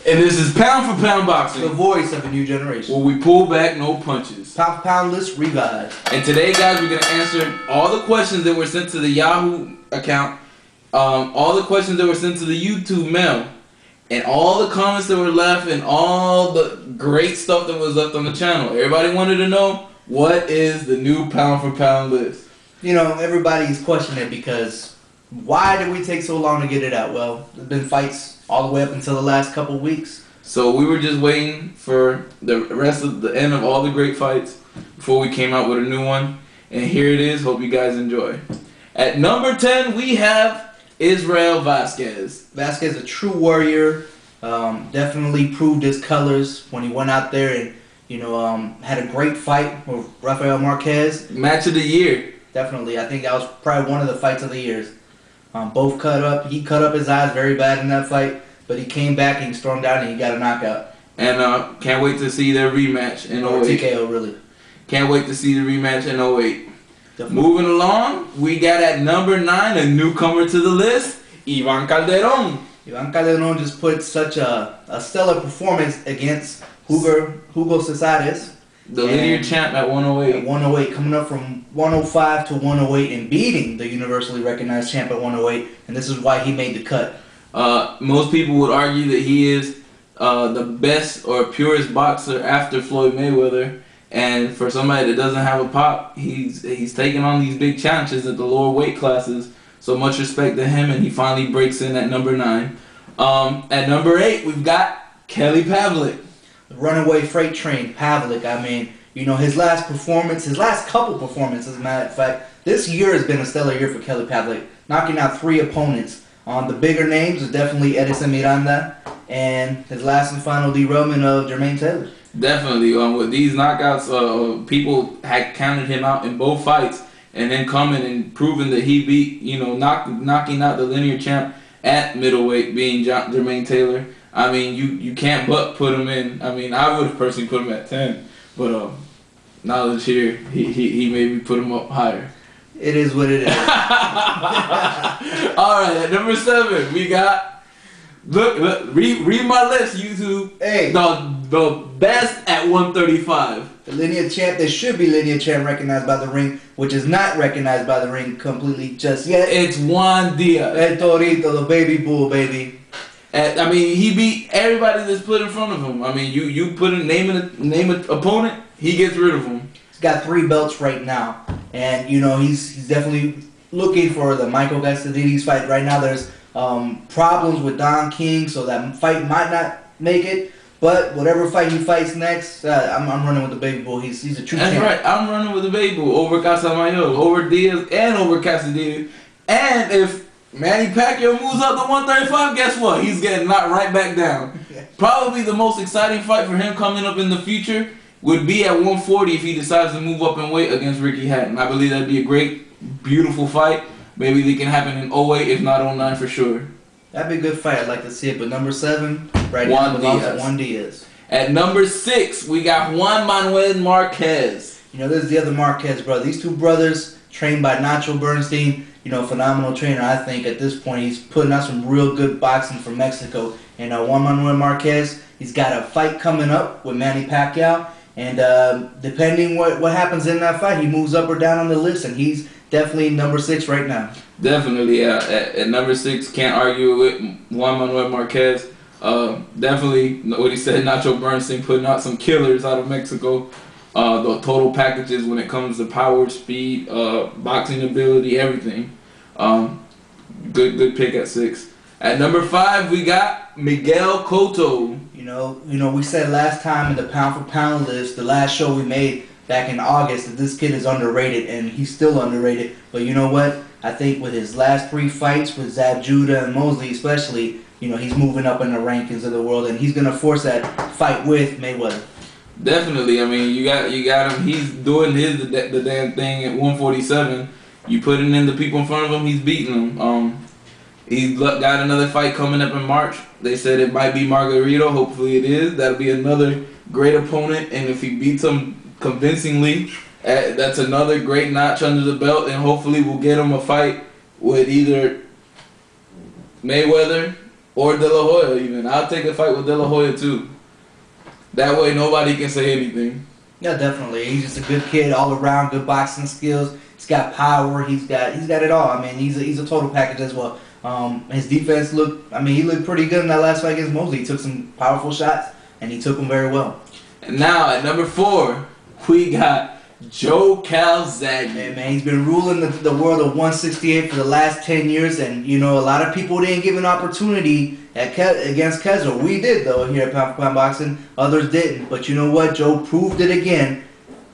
And this is Pound for Pound Boxing. The voice of a new generation. Where we pull back, no punches. Pound for Pound list revive. And today, guys, we're going to answer all the questions that were sent to the Yahoo account, all the questions that were sent to the YouTube mail, and all the comments that were left, and all the great stuff that was left on the channel. Everybody wanted to know, what is the new Pound for Pound list? You know, everybody's questioning it because why did we take so long to get it out? Well, there's been fights all the way up until the last couple weeks. So we were just waiting for the rest of the end of all the great fights before we came out with a new one. And here it is. Hope you guys enjoy. At number 10, we have Israel Vasquez. Vasquez, a true warrior. Definitely proved his colors when he went out there and, you know, had a great fight with Rafael Marquez. Match of the year. Definitely. I think that was probably one of the fights of the years. Both cut up. He cut up his eyes very bad in that fight, but he came back and he stormed out and he got a knockout. And can't wait to see their rematch in 08. TKO, really. Can't wait to see the rematch in 08. Definitely. Moving along, we got at number 9 a newcomer to the list, Ivan Calderon. Ivan Calderon just put such a stellar performance against Hugo Cesarez. The linear champ at 108. At 108, coming up from 105 to 108 and beating the universally recognized champ at 108. And this is why he made the cut. Most people would argue that he is the best or purest boxer after Floyd Mayweather. And for somebody that doesn't have a pop, he's taking on these big challenges at the lower weight classes. So much respect to him, and he finally breaks in at number 9. At number 8, we've got Kelly Pavlik. The runaway freight train, Pavlik. I mean, you know, his last couple performances, as a matter of fact, this year has been a stellar year for Kelly Pavlik, knocking out 3 opponents. The bigger names is definitely Edison Miranda, and his last and final derailment of Jermaine Taylor. Definitely. With these knockouts, people had counted him out in both fights, and then coming and proving that he beat, you know, knocking out the linear champ at middleweight, being Jermaine Taylor. I mean, you can't but put him in. I mean, I would have personally put him at 10, but knowledge here, he maybe put him up higher. It is what it is. All right, at number 7, we got read my list, YouTube. Hey, the best at 135. The linear champ that should be linear champ recognized by the ring, which is not recognized by the ring completely just yet. It's Juan Diaz. El Torito, the baby bull, baby. I mean, he beat everybody that's put in front of him. I mean, you put a name an opponent, he gets rid of him. He's got 3 belts right now, and you know he's definitely looking for the Michael Gastidides fight. Right now, there's problems with Don King, so that fight might not make it. But whatever fight he fights next, I'm running with the baby bull. He's a true champ. That's right. I'm running with the baby bull over Casamayo, over Diaz, and over Casadillas. And if Manny Pacquiao moves up to 135, guess what? He's getting knocked right back down. Probably the most exciting fight for him coming up in the future would be at 140 if he decides to move up in weight against Ricky Hatton. I believe that'd be a great, beautiful fight. Maybe they can happen in 08, if not 09 for sure. That'd be a good fight. I'd like to see it. But number 7, right now, belongs to Juan Diaz. At number 6, we got Juan Manuel Marquez. You know, this is the other Marquez brother. These 2 brothers trained by Nacho Bernstein. You know, phenomenal trainer. I think at this point he's putting out some real good boxing from Mexico. And Juan Manuel Marquez, he's got a fight coming up with Manny Pacquiao. And depending what happens in that fight, he moves up or down on the list. And he's definitely number 6 right now. Definitely, yeah. At number 6, can't argue with Juan Manuel Marquez. Definitely, what he said, Nacho Bernstein putting out some killers out of Mexico. The total packages when it comes to power, speed, boxing ability, everything. Good pick at 6. At number 5, we got Miguel Cotto. You know, we said last time in the pound for pound list, the last show we made back in August, that this kid is underrated, and he's still underrated. But you know what? I think with his last 3 fights with Zab Judah and Mosley especially, you know, he's moving up in the rankings of the world, and he's gonna force that fight with Mayweather. Definitely. I mean, you got him. He's doing the damn thing at 147. You putting in the people in front of him, he's beating them. He's got another fight coming up in March. They said it might be Margarito. Hopefully it is. That'll be another great opponent, and if he beats him convincingly, that's another great notch under the belt, and hopefully we'll get him a fight with either Mayweather Or De La Hoya even. I'll take a fight with De La Hoya too. That way nobody can say anything. Yeah, definitely. He's just a good kid, all around, good boxing skills. He's got power. He's got it all. I mean, he's a total package as well. His defense he looked pretty good in that last fight against Mosley. He took some powerful shots, and he took them very well. And now at number 4, we got Joe Calzaghe. Hey, man, he's been ruling the world of 168 for the last 10 years, and you know a lot of people didn't give an opportunity against Kessler. We did though here at Pound for Pound Boxing. Others didn't, but you know what? Joe proved it again,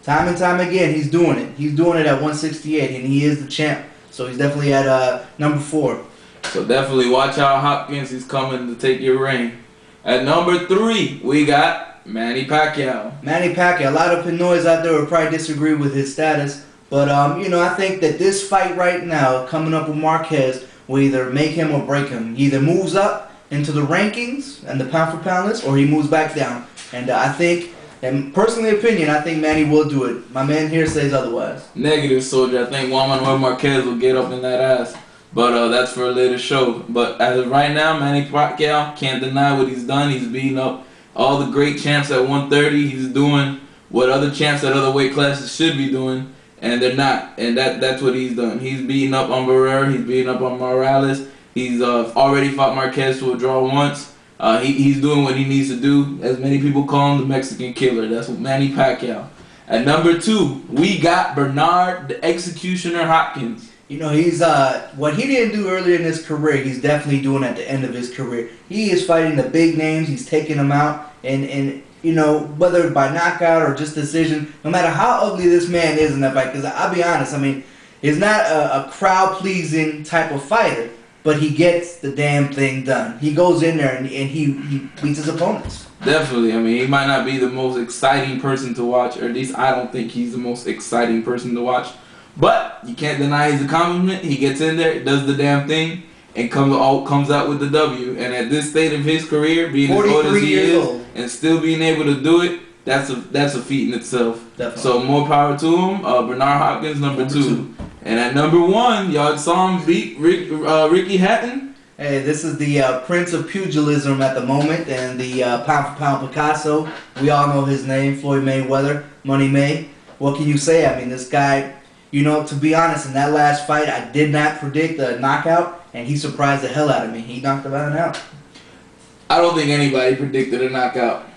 time and time again. He's doing it. He's doing it at 168, and he is the champ. So he's definitely at number 4. So definitely watch out, Hopkins. He's coming to take your reign. At number 3, we got Manny Pacquiao. Manny Pacquiao. A lot of Pinoys out there will probably disagree with his status, but you know, I think that this fight right now, coming up with Marquez, will either make him or break him. He either moves up into the rankings and the pound for pound list, or he moves back down. And I think, and personally opinion, I think Manny will do it. My man here says otherwise. Negative, soldier. I think Juan Manuel Marquez will get up in that ass. But that's for a later show. But as of right now, Manny Pacquiao can't deny what he's done. He's beating up all the great champs at 130. He's doing what other champs at other weight classes should be doing, and they're not. And that's what he's done. He's beating up on Barrera. He's beating up on Morales. He's already fought Marquez to a draw once. He's doing what he needs to do. As many people call him, the Mexican killer. That's what Manny Pacquiao. At number 2, we got Bernard the Executioner Hopkins. You know, he's what he didn't do earlier in his career, he's definitely doing at the end of his career. He is fighting the big names. He's taking them out, and you know, whether by knockout or just decision, no matter how ugly this man is in that fight, because I'll be honest, I mean, he's not a crowd-pleasing type of fighter, but he gets the damn thing done. He goes in there and he beats his opponents. Definitely. I mean, he might not be the most exciting person to watch, or at least I don't think he's the most exciting person to watch. But you can't deny his accomplishment. He gets in there, does the damn thing, and comes out with the W. And at this state of his career, being as old as he is, and still being able to do it, that's a feat in itself. Definitely. So more power to him. Bernard Hopkins, number 2. And at number 1, y'all saw him beat Ricky Hatton. Hey, this is the Prince of Pugilism at the moment, and the pound for pound Picasso. We all know his name, Floyd Mayweather, Money May. What can you say? I mean, this guy. You know, to be honest, in that last fight, I did not predict a knockout, and he surprised the hell out of me. He knocked the man out. I don't think anybody predicted a knockout.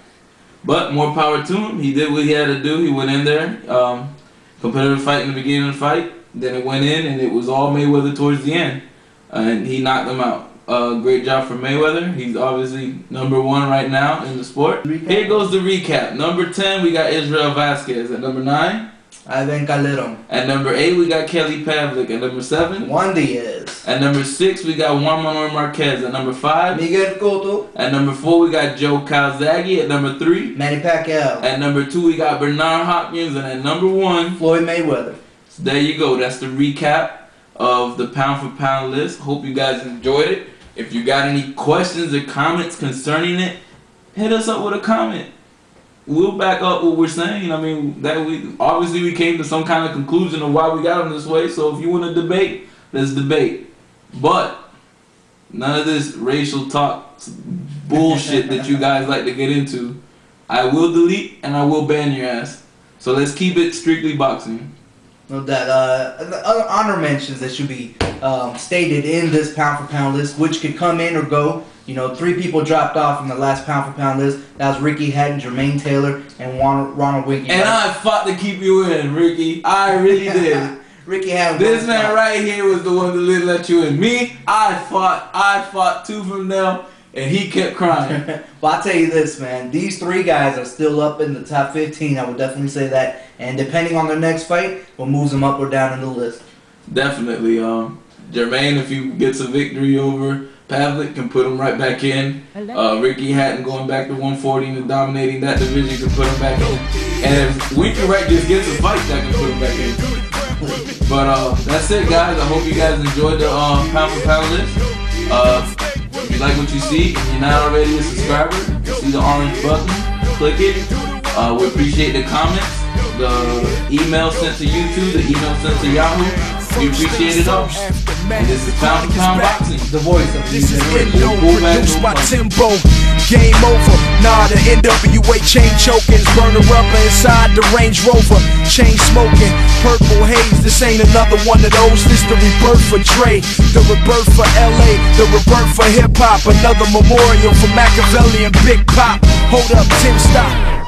But more power to him. He did what he had to do. He went in there, competitive fight in the beginning of the fight. Then it went in, and it was all Mayweather towards the end. And he knocked him out. Great job for Mayweather. He's obviously number 1 right now in the sport. Here goes the recap. Number 10, we got Israel Vasquez. At number 9, Ivan Calderon. At number 8, we got Kelly Pavlik. At number 7, Juan Diaz. At number 6, we got Juan Manuel Marquez. At number 5, Miguel Cotto. At number 4, we got Joe Calzaghe. At number 3, Manny Pacquiao. At number 2, we got Bernard Hopkins. And at number 1, Floyd Mayweather. So there you go. That's the recap of the pound for pound list. Hope you guys enjoyed it. If you got any questions or comments concerning it, hit us up with a comment. We'll back up what we're saying. I mean, obviously we came to some kind of conclusion of why we got them this way. So if you want to debate, let's debate. But none of this racial talk bullshit that you guys like to get into. I will delete and I will ban your ass. So let's keep it strictly boxing. No doubt. Other honor mentions that should be stated in this pound for pound list, which could come in or go. You know, 3 people dropped off from the last pound for pound list. That was Ricky Hatton, Jermaine Taylor, and Ronald Winky. And I fought to keep you in, Ricky. I really did. Ricky Hatton. This man right here was the one that didn't let you in. Me, I fought 2 from them, and he kept crying. Well, I'll tell you this, man. These 3 guys are still up in the top 15. I would definitely say that. And depending on their next fight, what moves them up or down in the list. Definitely. Jermaine, if he gets a victory over Pavlik, can put him right back in. Ricky Hatton going back to 140 and dominating that division can put him back in. And if Winky Wright just gets a fight, that can put him back in. But that's it, guys. I hope you guys enjoyed the pound for pound list. If you like what you see and you're not already a subscriber, you see the orange button, click it. We appreciate the comments, the email sent to YouTube, the email sent to Yahoo. We appreciate it all. And this is Pound for Pound Boxing. The voice of This is generation. Indo, produced by Timbo. Game over. Nah, the NWA chain choking. Burner rubber inside the Range Rover. Chain smoking. Purple haze. This ain't another one of those. This the rebirth for Dre. The rebirth for LA. The rebirth for hip hop. Another memorial for Machiavelli and Big Pop. Hold up, Tim, stop.